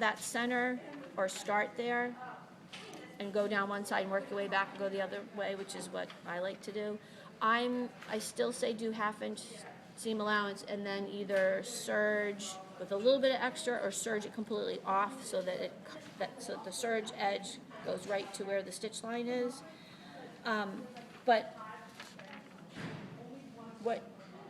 that center or start there and go down one side and work your way back and go the other way, which is what I like to do. I still say do half-inch seam allowance and then either serge with a little bit of extra or serge it completely off so that so that the serge edge goes right to where the stitch line is. But what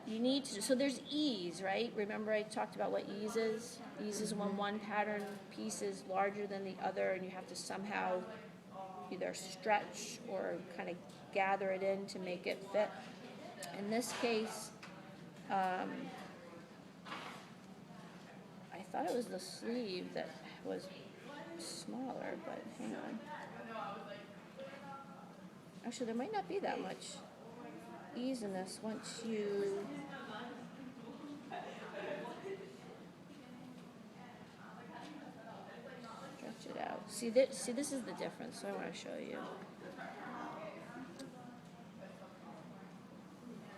you need to do, so there's ease, right? Remember I talked about what ease is? Ease is when one pattern piece is larger than the other and you have to somehow either stretch or kind of gather it in to make it fit. In this case, I thought it was the sleeve that was smaller, but hang on. Actually, there might not be that much ease in this once you stretch it out. See, this is the difference, so I want to show you.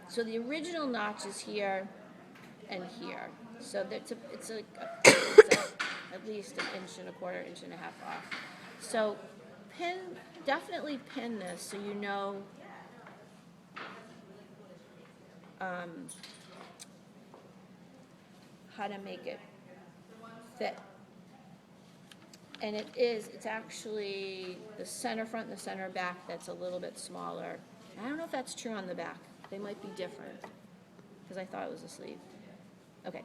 So the original notch is here and here. So it's at least an inch and a quarter, inch and a half off. So definitely pin this so you know how to make it fit. And it's actually the center front and the center back that's a little bit smaller. I don't know if that's true on the back. They might be different because I thought it was a sleeve. Okay,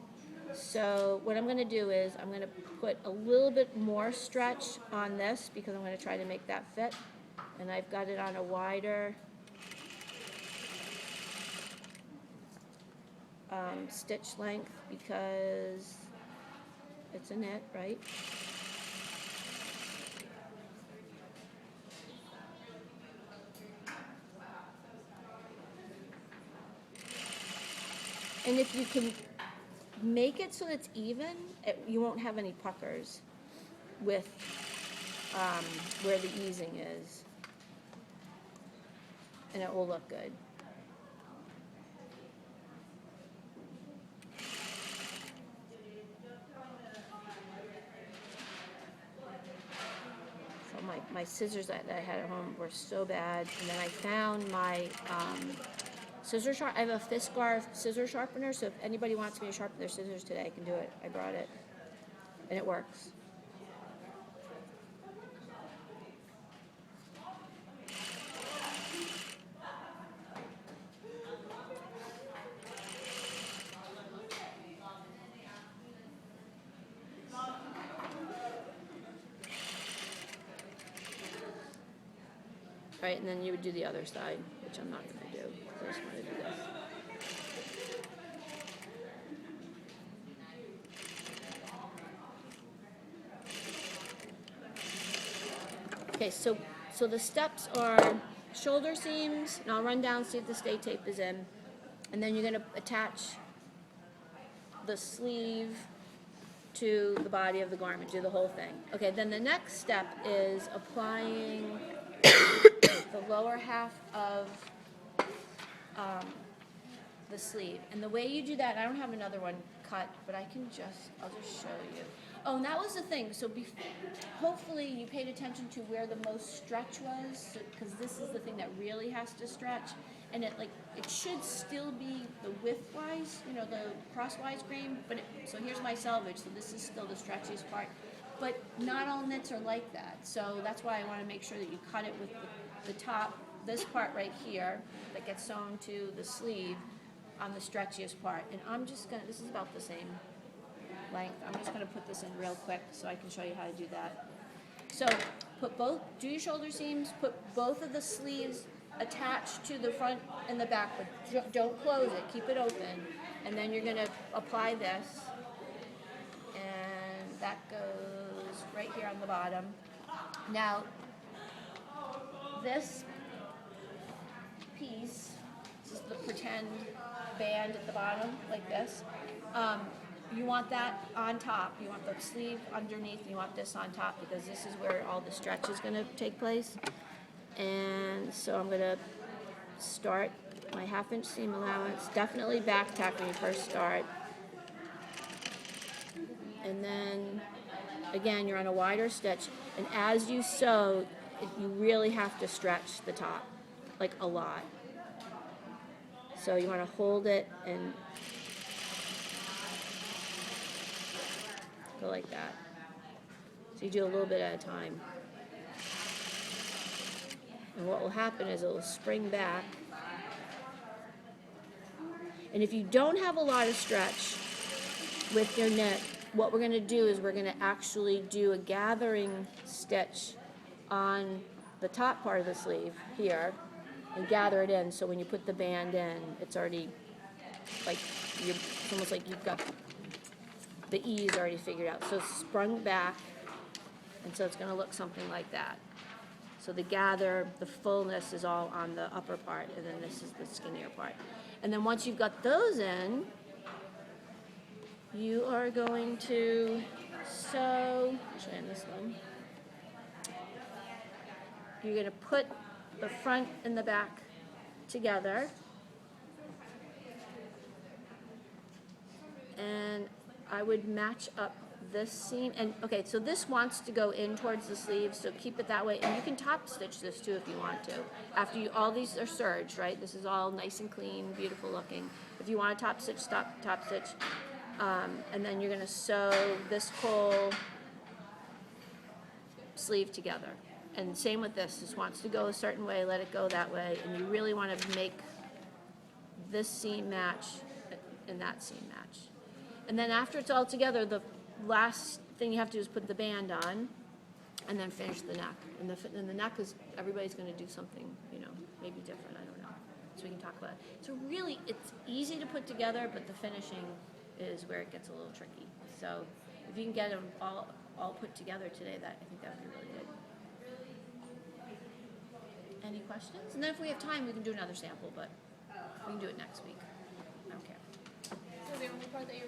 so what I'm going to do is I'm going to put a little bit more stretch on this because I'm going to try to make that fit. And I've got it on a wider stitch length because it's a knit, right? And if you can make it so that it's even, you won't have any puckers with where the easing is. And it will look good. So my scissors that I had at home were so bad. And then I found my scissor sharp. I have a Fiskars scissor sharpener, so if anybody wants me to sharpen their scissors today, I can do it. I brought it, and it works. Right, and then you would do the other side, which I'm not going to do. I just want to do this. Okay, so the steps are shoulder seams, and I'll run down, see if the stay tape is in, and then you're going to attach the sleeve to the body of the garment, do the whole thing. Okay, then the next step is applying the lower half of the sleeve. And the way you do that, I don't have another one cut, but I'll just show you. Oh, and that was the thing. So hopefully you paid attention to where the most stretch was, because this is the thing that really has to stretch. And it should still be the widthwise, the crosswise grain, but so here's my selvage, so this is still the stretchiest part. But not all knits are like that, so that's why I want to make sure that you cut it with the top, this part right here, that gets sewn to the sleeve on the stretchiest part. And I'm just going to, this is about the same length, I'm just going to put this in real quick so I can show you how to do that. So do your shoulder seams, put both of the sleeves attached to the front and the back, but don't close it, keep it open. And then you're going to apply this, and that goes right here on the bottom. Now, this piece, this is the pretend band at the bottom, like this. You want that on top. You want the sleeve underneath, and you want this on top because this is where all the stretch is going to take place. And so I'm going to start my half-inch seam allowance. Definitely back tack when you first start. And then again, you're on a wider stitch, and as you sew, you really have to stretch the top, like a lot. So you want to hold it and go like that. So you do a little bit at a time. And what will happen is it will spring back. And if you don't have a lot of stretch with your knit, what we're going to do is we're going to actually do a gathering stitch on the top part of the sleeve here and gather it in, so when you put the band in, it's already like it's almost like you've got the ease already figured out. So it's sprung back, and so it's going to look something like that. So the gather, the fullness is all on the upper part, and then this is the skinnier part. And then once you've got those in, you are going to sew, I'll show you this one. You're going to put the front and the back together. And I would match up this seam. And okay, so this wants to go in towards the sleeve, so keep it that way. And you can top stitch this too if you want to. After you, all these are serged, right? This is all nice and clean, beautiful looking. If you want to top stitch, top stitch. And then you're going to sew this whole sleeve together. And same with this. This wants to go a certain way, let it go that way. And you really want to make this seam match and that seam match. And then after it's all together, the last thing you have to do is put the band on and then finish the neck. And the neck is, everybody's going to do something, you know, maybe different, I don't know. So we can talk about it. So really, it's easy to put together, but the finishing is where it gets a little tricky. So if you can get them all put together today, I think that would be really good. Any questions? And then if we have time, we can do another sample, but we can do it next week. I don't care. So the only part that you're